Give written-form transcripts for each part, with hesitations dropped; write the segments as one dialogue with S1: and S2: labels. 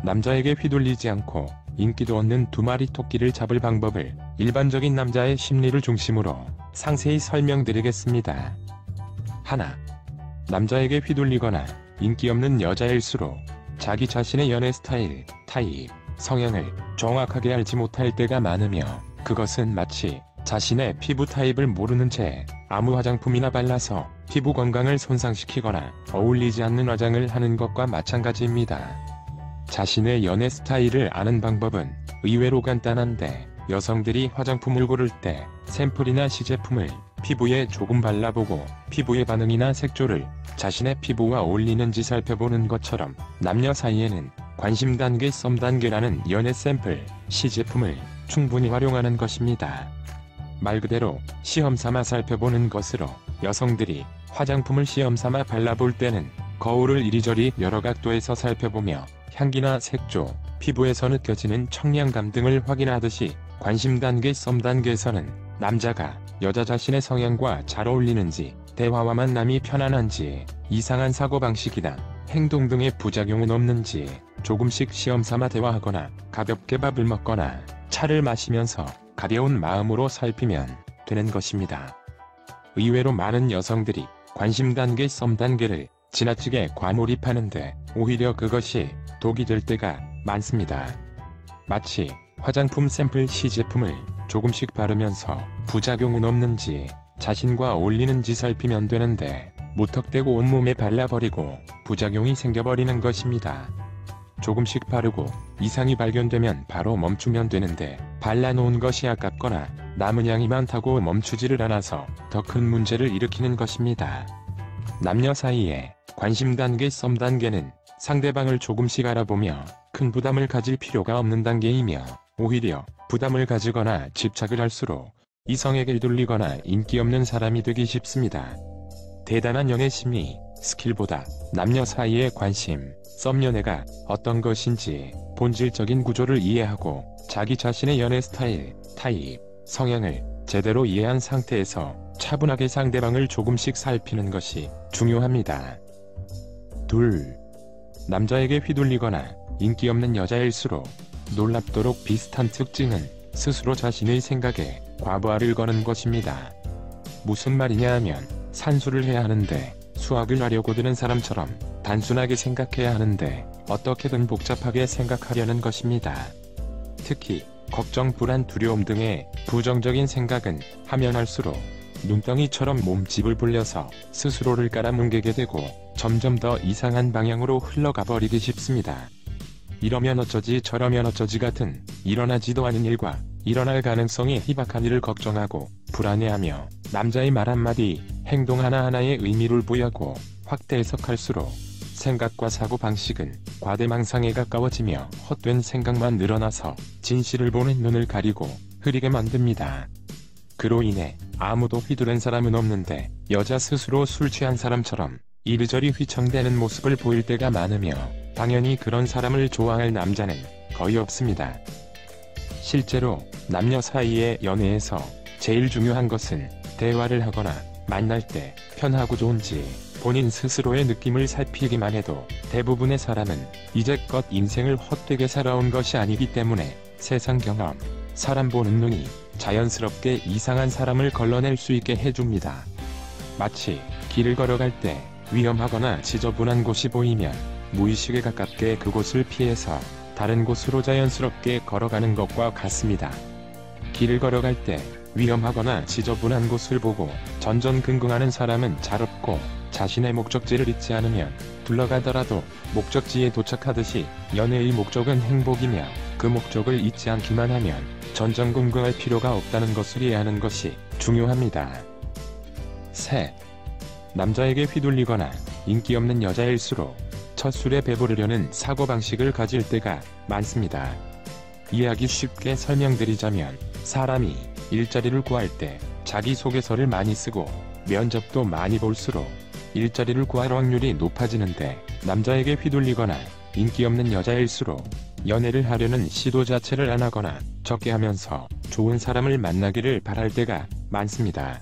S1: 남자에게 휘둘리지 않고 인기도 얻는 두 마리 토끼를 잡을 방법을 일반적인 남자의 심리를 중심으로 상세히 설명드리겠습니다. 하나, 남자에게 휘둘리거나 인기 없는 여자일수록 자기 자신의 연애 스타일, 타입, 성향을 정확하게 알지 못할 때가 많으며, 그것은 마치 자신의 피부 타입을 모르는 채 아무 화장품이나 발라서 피부 건강을 손상시키거나 어울리지 않는 화장을 하는 것과 마찬가지입니다. 자신의 연애 스타일을 아는 방법은 의외로 간단한데, 여성들이 화장품을 고를 때 샘플이나 시제품을 피부에 조금 발라보고 피부의 반응이나 색조를 자신의 피부와 어울리는지 살펴보는 것처럼, 남녀 사이에는 관심 단계, 썸 단계라는 연애 샘플, 시제품을 충분히 활용하는 것입니다. 말 그대로 시험삼아 살펴보는 것으로, 여성들이 화장품을 시험삼아 발라볼 때는 거울을 이리저리 여러 각도에서 살펴보며 향기나 색조, 피부에서 느껴지는 청량감 등을 확인하듯이, 관심 단계, 썸 단계에서는 남자가 여자 자신의 성향과 잘 어울리는지, 대화와 만남이 편안한지, 이상한 사고방식이나 행동 등의 부작용은 없는지 조금씩 시험삼아 대화하거나 가볍게 밥을 먹거나 차를 마시면서 가벼운 마음으로 살피면 되는 것입니다. 의외로 많은 여성들이 관심 단계, 썸 단계를 지나치게 과몰입하는데 오히려 그것이 독이 될 때가 많습니다. 마치 화장품 샘플 시제품을 조금씩 바르면서 부작용은 없는지, 자신과 어울리는지 살피면 되는데, 무턱대고 온몸에 발라버리고 부작용이 생겨버리는 것입니다. 조금씩 바르고 이상이 발견되면 바로 멈추면 되는데, 발라놓은 것이 아깝거나 남은 양이 많다고 멈추지를 않아서 더 큰 문제를 일으키는 것입니다. 남녀 사이에 관심 단계, 썸 단계는 상대방을 조금씩 알아보며 큰 부담을 가질 필요가 없는 단계이며, 오히려 부담을 가지거나 집착을 할수록 이성에게 휘둘리거나 인기 없는 사람이 되기 쉽습니다. 대단한 연애 심리 스킬보다 남녀 사이의 관심, 썸 연애가 어떤 것인지 본질적인 구조를 이해하고 자기 자신의 연애 스타일, 타입, 성향을 제대로 이해한 상태에서 차분하게 상대방을 조금씩 살피는 것이 중요합니다. 둘, 남자에게 휘둘리거나 인기 없는 여자일수록 놀랍도록 비슷한 특징은 스스로 자신의 생각에 과부하를 거는 것입니다. 무슨 말이냐 하면, 산수를 해야 하는데 수학을 하려고 드는 사람처럼 단순하게 생각해야 하는데 어떻게든 복잡하게 생각하려는 것입니다. 특히 걱정, 불안, 두려움 등의 부정적인 생각은 하면 할수록 눈덩이처럼 몸집을 불려서 스스로를 깔아뭉개게 되고 점점 더 이상한 방향으로 흘러가 버리기 쉽습니다. 이러면 어쩌지 저러면 어쩌지 같은 일어나지도 않은 일과 일어날 가능성이 희박한 일을 걱정하고 불안해하며, 남자의 말 한마디, 행동 하나하나에 의미를 부여하고 확대 해석할수록 생각과 사고방식은 과대망상에 가까워지며 헛된 생각만 늘어나서 진실을 보는 눈을 가리고 흐리게 만듭니다. 그로 인해 아무도 휘두른 사람은 없는데, 여자 스스로 술 취한 사람처럼 이리저리 휘청대는 모습을 보일 때가 많으며, 당연히 그런 사람을 좋아할 남자는 거의 없습니다. 실제로 남녀 사이의 연애에서 제일 중요한 것은 대화를 하거나 만날 때 편하고 좋은지 본인 스스로의 느낌을 살피기만 해도, 대부분의 사람은 이제껏 인생을 헛되게 살아온 것이 아니기 때문에 세상 경험, 사람 보는 눈이 자연스럽게 이상한 사람을 걸러낼 수 있게 해줍니다. 마치 길을 걸어갈 때 위험하거나 지저분한 곳이 보이면 무의식에 가깝게 그곳을 피해서 다른 곳으로 자연스럽게 걸어가는 것과 같습니다. 길을 걸어갈 때 위험하거나 지저분한 곳을 보고 전전긍긍하는 사람은 잘 없고, 자신의 목적지를 잊지 않으면 둘러가더라도 목적지에 도착하듯이 연애의 목적은 행복이며, 그 목적을 잊지 않기만 하면 전전긍긍할 필요가 없다는 것을 이해하는 것이 중요합니다. 셋, 남자에게 휘둘리거나 인기 없는 여자일수록 첫 술에 배부르려는 사고방식을 가질 때가 많습니다. 이해하기 쉽게 설명드리자면, 사람이 일자리를 구할 때 자기소개서를 많이 쓰고 면접도 많이 볼수록 일자리를 구할 확률이 높아지는데, 남자에게 휘둘리거나 인기 없는 여자일수록 연애를 하려는 시도 자체를 안 하거나 적게 하면서 좋은 사람을 만나기를 바랄 때가 많습니다.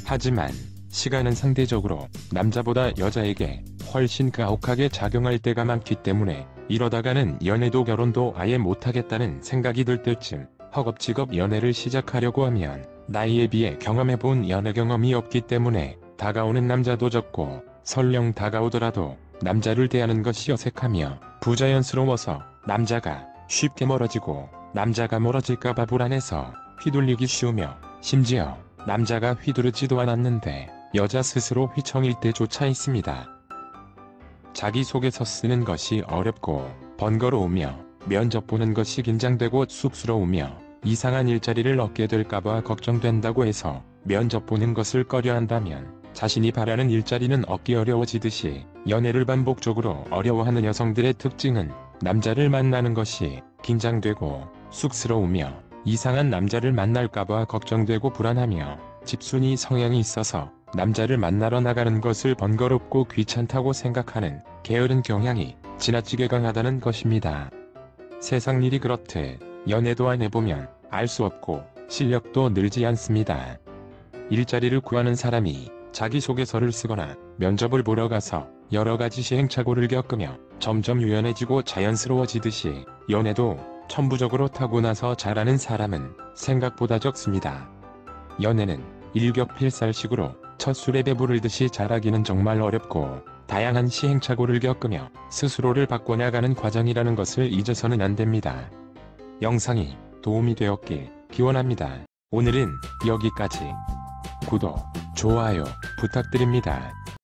S1: 하지만 시간은 상대적으로 남자보다 여자에게 훨씬 가혹하게 작용할 때가 많기 때문에 이러다가는 연애도 결혼도 아예 못하겠다는 생각이 들 때쯤 허겁지겁 연애를 시작하려고 하면 나이에 비해 경험해본 연애 경험이 없기 때문에 다가오는 남자도 적고 설령 다가오더라도 남자를 대하는 것이 어색하며 부자연스러워서 남자가 쉽게 멀어지고 남자가 멀어질까봐 불안해서 휘둘리기 쉬우며 심지어 남자가 휘두르지도 않았는데 여자 스스로 휘청일 때조차 있습니다. 자기소개서 쓰는 것이 어렵고 번거로우며 면접 보는 것이 긴장되고 쑥스러우며 이상한 일자리를 얻게 될까봐 걱정된다고 해서 면접 보는 것을 꺼려한다면 자신이 바라는 일자리는 얻기 어려워지듯이 연애를 반복적으로 어려워하는 여성들의 특징은 남자를 만나는 것이 긴장되고 쑥스러우며 이상한 남자를 만날까봐 걱정되고 불안하며 집순이 성향이 있어서 남자를 만나러 나가는 것을 번거롭고 귀찮다고 생각하는 게으른 경향이 지나치게 강하다는 것입니다. 세상 일이 그렇듯 연애도 안 해보면 알 수 없고 실력도 늘지 않습니다. 일자리를 구하는 사람이 자기소개서를 쓰거나 면접을 보러 가서 여러가지 시행착오를 겪으며 점점 유연해지고 자연스러워지듯이 연애도 천부적으로 타고나서 잘하는 사람은 생각보다 적습니다. 연애는 일격필살식으로 첫 술에 배부르듯이 잘하기는 정말 어렵고 다양한 시행착오를 겪으며 스스로를 바꿔나가는 과정이라는 것을 잊어서는 안 됩니다. 영상이 도움이 되었길 기원합니다. 오늘은 여기까지. 구독, 좋아요 부탁드립니다.